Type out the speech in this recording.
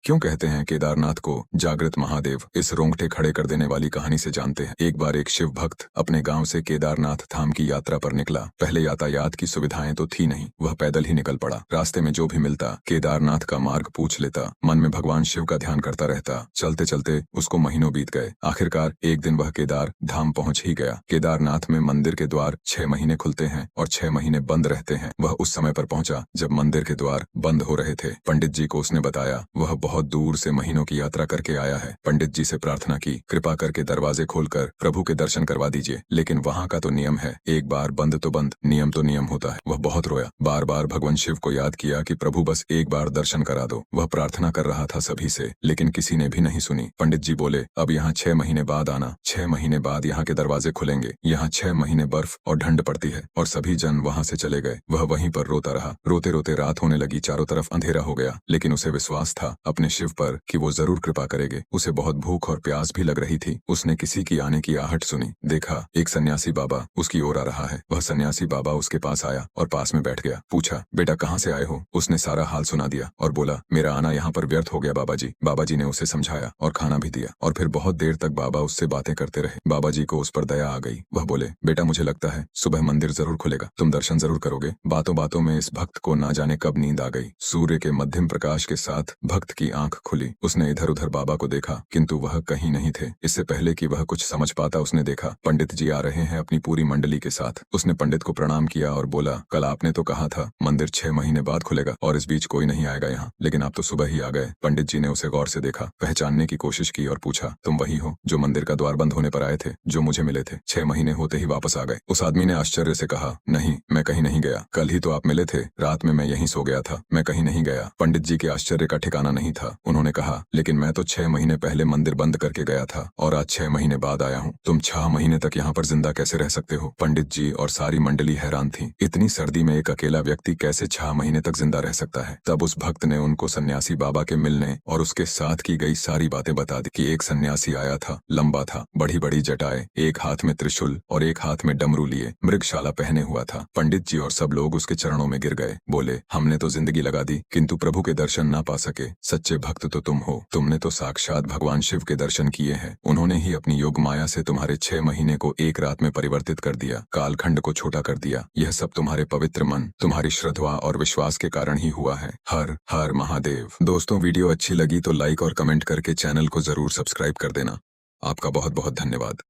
क्यों कहते हैं केदारनाथ को जागृत महादेव? इस रोंगटे खड़े कर देने वाली कहानी से जानते हैं। एक बार एक शिव भक्त अपने गांव से केदारनाथ धाम की यात्रा पर निकला। पहले यातायात की सुविधाएं तो थी नहीं, वह पैदल ही निकल पड़ा। रास्ते में जो भी मिलता केदारनाथ का मार्ग पूछ लेता, मन में भगवान शिव का ध्यान करता रहता। चलते चलते उसको महीनों बीत गए। आखिरकार एक दिन वह केदार धाम पहुंच ही गया। केदारनाथ में मंदिर के द्वार 6 महीने खुलते हैं और 6 महीने बंद रहते हैं। वह उस समय पर पहुंचा जब मंदिर के द्वार बंद हो रहे थे। पंडित जी को उसने बताया वह बहुत दूर से महीनों की यात्रा करके आया है। पंडित जी से प्रार्थना की, कृपा करके दरवाजे खोलकर प्रभु के दर्शन करवा दीजिए। लेकिन वहाँ का तो नियम है, एक बार बंद तो बंद, नियम तो नियम होता है। वह बहुत रोया, बार बार भगवान शिव को याद किया कि प्रभु बस एक बार दर्शन करा दो। वह प्रार्थना कर रहा था सभी से, लेकिन किसी ने भी नहीं सुनी। पंडित जी बोले, अब यहाँ 6 महीने बाद आना, 6 महीने बाद यहाँ के दरवाजे खुलेंगे। यहाँ 6 महीने बर्फ और ठंड पड़ती है। और सभी जन वहाँ से चले गए। वह वहीं पर रोता रहा। रोते रोते रात होने लगी, चारों तरफ अंधेरा हो गया। लेकिन उसे विश्वास था अपने शिव पर कि वो जरूर कृपा करेंगे। उसे बहुत भूख और प्यास भी लग रही थी। उसने किसी की आने की आहट सुनी। देखा एक सन्यासी बाबा उसकी ओर आ रहा है। वह सन्यासी बाबा उसके पास आया और पास में बैठ गया। पूछा, बेटा कहाँ से आए हो? उसने सारा हाल सुना दिया और बोला, मेरा आना यहाँ पर व्यर्थ हो गया बाबा जी। बाबा जी ने उसे समझाया और खाना भी दिया। और फिर बहुत देर तक बाबा उससे बातें करते रहे। बाबा जी को उस पर दया आ गई। वह बोले, बेटा मुझे लगता है सुबह मंदिर जरूर खुलेगा, तुम दर्शन जरूर करोगे। बातों बातों में इस भक्त को ना जाने कब नींद आ गई। सूर्य के मध्यम प्रकाश के साथ भक्त की आंख खुली। उसने इधर उधर बाबा को देखा, किंतु वह कहीं नहीं थे। इससे पहले कि वह कुछ समझ पाता उसने देखा पंडित जी आ रहे हैं अपनी पूरी मंडली के साथ। उसने पंडित को प्रणाम किया और बोला, कल आपने तो कहा था मंदिर 6 महीने बाद खुलेगा और इस बीच कोई नहीं आएगा यहाँ, लेकिन आप तो सुबह ही आ गए। पंडित जी ने उसे गौर से देखा, पहचानने की कोशिश की और पूछा, तुम वही हो जो मंदिर का द्वार बंद होने पर आए थे, जो मुझे मिले थे? 6 महीने होते ही वापस आ गए। उस आदमी ने आश्चर्य से कहा, नहीं मैं कहीं नहीं गया, कल ही तो आप मिले थे, रात में मैं यहीं सो गया था, मैं कहीं नहीं गया। पंडित जी के आश्चर्य का ठिकाना नहीं था। उन्होंने कहा, लेकिन मैं तो 6 महीने पहले मंदिर बंद करके गया था और आज 6 महीने बाद आया हूँ। तुम 6 महीने तक यहाँ पर जिंदा कैसे रह सकते हो? पंडित जी और सारी मंडली हैरान थी। इतनी सर्दी में एक अकेला व्यक्ति कैसे 6 महीने तक जिंदा रह सकता है? तब उस भक्त ने उनको सन्यासी बाबा के मिलने और उसके साथ की गई सारी बातें बता दी कि एक सन्यासी आया था, लंबा था, बड़ी बड़ी जटाएं, एक हाथ में त्रिशूल और एक हाथ में डमरू लिए, मृगशाला पहने हुआ था। पंडित जी और सब लोग उसके चरणों में गिर गए। बोले, हमने तो जिंदगी लगा दी किंतु प्रभु के दर्शन ना पा सके। सच्चे भक्त तो तुम हो, तुमने तो साक्षात भगवान शिव के दर्शन किए हैं। उन्होंने ही अपनी योग माया से तुम्हारे 6 महीने को एक रात में परिवर्तित कर दिया, कालखंड को छोटा कर दिया। यह सब तुम्हारे पवित्र मन, तुम्हारी श्रद्धा और विश्वास के कारण ही हुआ है। हर हर महादेव। दोस्तों वीडियो अच्छी लगी तो लाइक और कमेंट करके चैनल को जरूर सब्सक्राइब कर देना। आपका बहुत बहुत धन्यवाद।